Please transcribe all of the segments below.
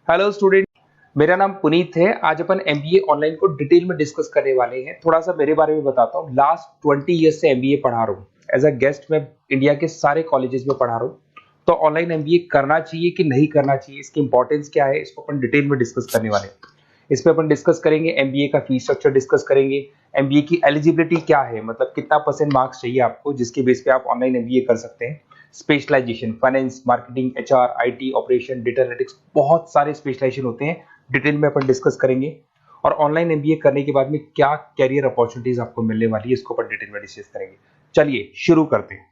Hello student, मेरा नाम पुनीत है। आज अपन एमबीए ऑनलाइन को डिटेल में डिस्कस करने वाले हैं। थोड़ा सा मेरे बारे में बताता हूँ। लास्ट 20 ईयर्स से एमबीए पढ़ा रहा हूँ। एज अ गेस्ट मैं इंडिया के सारे कॉलेजेस में पढ़ा रहा हूँ। तो ऑनलाइन एमबीए करना चाहिए कि नहीं करना चाहिए, इसकी इंपॉर्टेंस क्या है, इसको अपन डिटेल में डिस्कस करने वाले हैं। इसमें अपन डिस्कस करेंगे एमबीए का फीस स्ट्रक्चर डिस्कस करेंगे, एमबीए की एलिजिबिलिटी क्या है, मतलब कितना परसेंट मार्क्स चाहिए आपको जिसके बेस पे आप ऑनलाइन एमबीए कर सकते हैं। Specialisation, finance, marketing, HR, IT, operation, data analytics, बहुत सारे स्पेशलाइजेशन होते हैं। डिटेल में अपन डिस्कस करेंगे। और ऑनलाइन एमबीए करने के बाद में क्या कैरियर अपॉर्चुनिटीज आपको मिलने वाली है, इसको अपन डिटेल में डिस्कस करेंगे। चलिए शुरू करते हैं।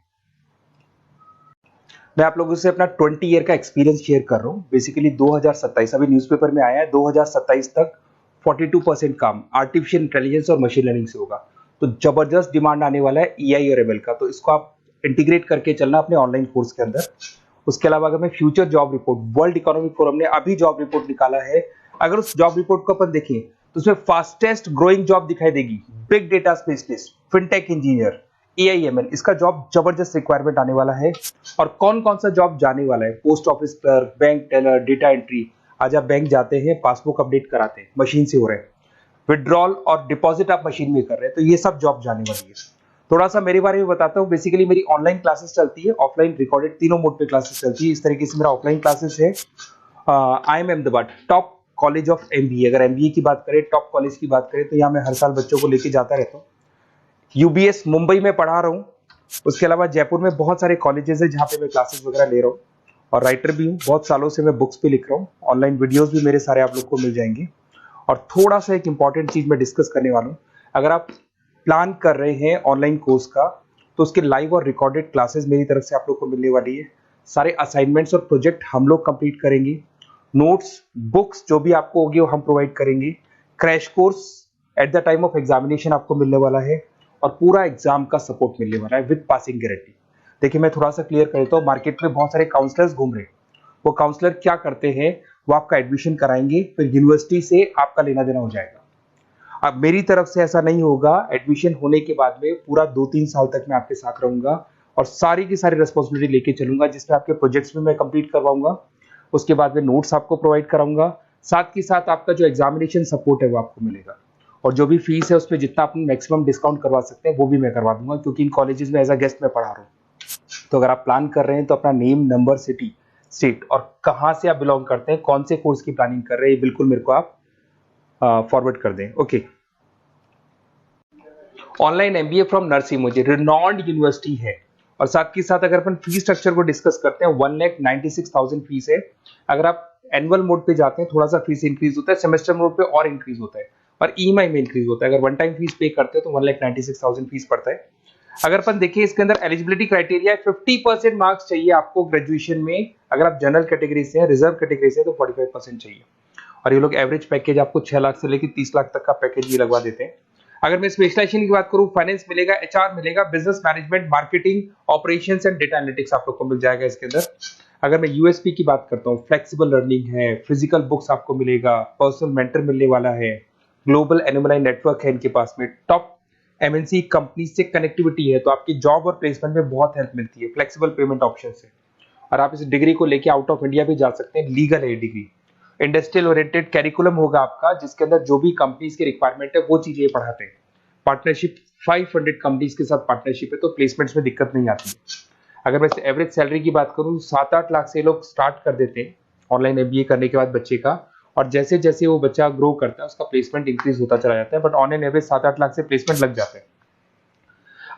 मैं आप लोगों से अपना 20 ईयर का एक्सपीरियंस शेयर कर रहा हूँ। बेसिकली 2027 अभी न्यूज़पेपर में आया है, 2027 तक 42% काम आर्टिफिशियल इंटेलिजेंस और मशीन लर्निंग से होगा। तो जबरदस्त डिमांड आने वाला है ईआई और एमएल का, तो इसको आप इंटीग्रेट करके चलना अपने ऑनलाइन कोर्स के अंदर। उसके अलावा अगर मैं future job report, world economic forum ने अभी जॉब रिपोर्ट निकाला है, अगर उस जॉब रिपोर्ट को अपन देखें तो उसमें फास्टेस्ट ग्रोइंग जॉब दिखाई देगी big data specialist, fintech engineer, AIML. इसका जॉब जबरदस्त रिक्वायरमेंट आने वाला है। और कौन कौन सा जॉब जाने वाला है, post office clerk, bank teller, data entry. आज आप बैंक जाते हैं, पासबुक अपडेट कराते हैं, मशीन से हो रहे हैं। विड्रॉल और डिपॉजिट आप मशीन में कर रहे हैं, तो ये सब जॉब जाने वाली है। थोड़ा सा मेरे बारे में बताता हूँ। बेसिकली मेरी ऑनलाइन क्लासेस चलती है, ऑफलाइन रिकॉर्डेड, तीनों मोड पे क्लासेस चलती है। इस तरीके से मेरा ऑफलाइन क्लासेस है। I am Ahmedabad top college of MBA. अगर एमबीए की बात करें, टॉप कॉलेज की बात करें, तो यहाँ मैं हर साल बच्चों को लेके जाता रहता हूँ। यूबीएस मुंबई में पढ़ा रहा हूँ। उसके अलावा जयपुर में बहुत सारे कॉलेजेस है जहाँ पे मैं क्लासेस वगैरह ले रहा हूँ। और राइटर भी हूँ, बहुत सालों से मैं बुक्स भी लिख रहा हूँ। ऑनलाइन वीडियोस भी मेरे सारे आप लोग को मिल जाएंगे। और थोड़ा सा एक इंपॉर्टेंट चीज मैं डिस्कस करने वाला हूँ। अगर आप प्लान कर रहे हैं ऑनलाइन कोर्स का, तो उसके लाइव और रिकॉर्डेड क्लासेस मेरी तरफ से आप लोग को मिलने वाली है। सारे असाइनमेंट्स और प्रोजेक्ट हम लोग कंप्लीट करेंगे। नोट्स, बुक्स जो भी आपको होगी वो हम प्रोवाइड करेंगे। Crash course at the time of examination आपको मिलने वाला है। और पूरा एग्जाम का सपोर्ट मिलने वाला है विद पासिंग गारंटी। देखिए मैं थोड़ा सा क्लियर कर देता हूँ। मार्केट में बहुत सारे काउंसलर्स घूम रहे हैं। वो काउंसलर क्या करते हैं, वो आपका एडमिशन कराएंगे, फिर यूनिवर्सिटी से आपका लेना देना हो जाएगा। अब मेरी तरफ से ऐसा नहीं होगा। एडमिशन होने के बाद में पूरा 2-3 साल तक मैं आपके साथ रहूंगा और सारी की सारी रिस्पॉन्सिबिलिटी लेके चलूंगा, जिसमें आपके प्रोजेक्ट्स भी मैं कंप्लीट करवाऊंगा। उसके बाद में नोट्स आपको प्रोवाइड कराऊंगा। साथ के साथ आपका जो एग्जामिनेशन सपोर्ट है वो आपको मिलेगा। और जो भी फीस है उस पर जितना आप मैक्सिमम डिस्काउंट करवा सकते हैं वो भी मैं करवा दूंगा, क्योंकि इन कॉलेजेस में एज अ गेस्ट मैं पढ़ा रहा हूँ। तो अगर आप प्लान कर रहे हैं तो अपना नेम, नंबर, सिटी, स्टेट और कहाँ से आप बिलोंग करते हैं, कौन से कोर्स की प्लानिंग कर रहे हैं, बिल्कुल मेरे को आप फॉरवर्ड कर दें। Okay. Online MBA from Narsee Monjee renowned university है। और साथ के साथ अगर अपन फीस स्ट्रक्चर को डिस्कस करते हैं, 1,96,000 फीस है। अगर आप एनुअल मोड पे जाते हैं थोड़ा सा फीस इंक्रीज होता है, सेमेस्टर मोड पे और इंक्रीज होता है, और ईएमआई में इंक्रीज होता है। अगर वन टाइम फीस पे करते हैं तो 1,96,000 फीस पड़ता है। अगर अपन देखिए इसके अंदर एलिजिबिलिटी क्राइटेरिया 50% मार्क्स चाहिए आपको ग्रेजुएशन में। अगर आप जनरल कैटेगरी से हैं, रिजर्व कैटेगरी से, तो 45% चाहिए। और ये लोग एवरेज पैकेज आपको 6 लाख से लेकर 30 लाख तक का पैकेज भी लगवा देते हैं। अगर मैं स्पेशलाइजेशन की बात करूं, फाइनेंस मिलेगा, एचआर मिलेगा, business management, marketing, operations and data analytics आप लोग को मिल जाएगा इसके अंदर। अगर मैं यूएसपी की बात करता हूं, फ्लेक्सिबल लर्निंग है, फिजिकल बुक्स आपको मिलेगा, पर्सनल मेंटर मिलने वाला है, ग्लोबल एनुमलाई नेटवर्क है इनके पास में, टॉप एमएनसी कंपनी से कनेक्टिविटी है, तो आपकी जॉब और प्लेसमेंट में बहुत हेल्प मिलती है, फ्लेक्सिबल पेमेंट ऑप्शन से। और आप इस डिग्री को लेके आउट ऑफ इंडिया भी जा सकते हैं, लीगल है डिग्री। इंडस्ट्रियल ओरिएंटेड कैरिकुलम होगा आपका, जिसके अंदर जो भी कंपनीज की रिक्वायरमेंट है वो चीजें पढ़ाते हैं। पार्टनरशिप 500 कंपनीज के साथ पार्टनरशिप है, तो प्लेसमेंट्स में दिक्कत नहीं आती है। अगर मैं एवरेज सैलरी की बात करूं, 7-8 लाख से लोग स्टार्ट कर देते हैं ऑनलाइन एमबीए करने के बाद बच्चे का। और जैसे जैसे वो बच्चा ग्रो करता है उसका प्लेसमेंट इंक्रीज होता चला जाता है, but on an average 7-8 lakh से प्लेसमेंट लग जाते हैं।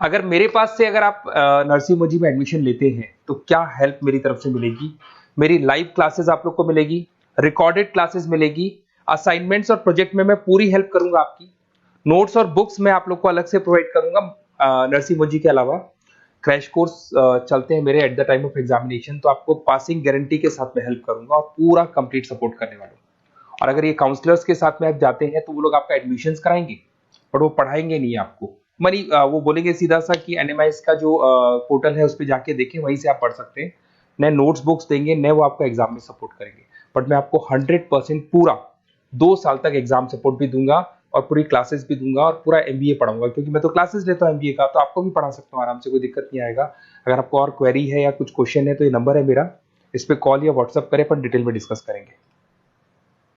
अगर मेरे पास से अगर आप नरसिंह मुझी में एडमिशन लेते हैं तो क्या हेल्प मेरी तरफ से मिलेगी, मेरी लाइव क्लासेस आप लोग को मिलेगी, रिकॉर्डेड क्लासेस मिलेगी, असाइनमेंट्स और प्रोजेक्ट में मैं पूरी हेल्प करूंगा आपकी, नोट्स और बुक्स मैं आप लोग को अलग से प्रोवाइड करूंगा नरसिंह मुझी के अलावा। क्रैश कोर्स चलते हैं मेरे at the time of examination, तो आपको पासिंग गारंटी के साथ में हेल्प करूंगा और पूरा कंप्लीट सपोर्ट करने वाला हूँ। और अगर ये काउंसलर्स के साथ में आप जाते हैं तो वो लोग आपका एडमिशंस कराएंगे, बट वो पढ़ाएंगे नहीं आपको। मनी वो बोलेंगे सीधा सा कि एनएमआईएस का जो पोर्टल है उस पर जाके देखें, वहीं से आप पढ़ सकते हैं। नए नोट्स बुक्स देंगे, नए वो आपको एग्जाम में सपोर्ट करेंगे। बट मैं आपको 100% पूरा 2 साल तक एग्जाम सपोर्ट भी दूंगा और पूरी क्लासेस भी दूंगा और पूरा एमबीए पढ़ाऊंगा, क्योंकि मैं तो क्लासेस लेता हूँ एमबीए का, तो आपको भी पढ़ा सकता हूँ आराम से, कोई दिक्कत नहीं आएगा। अगर आपको और क्वेरी है या कुछ क्वेश्चन है तो ये नंबर है मेरा, इस पे कॉल या व्हाट्सअप करें, पर डिटेल में डिस्कस करेंगे।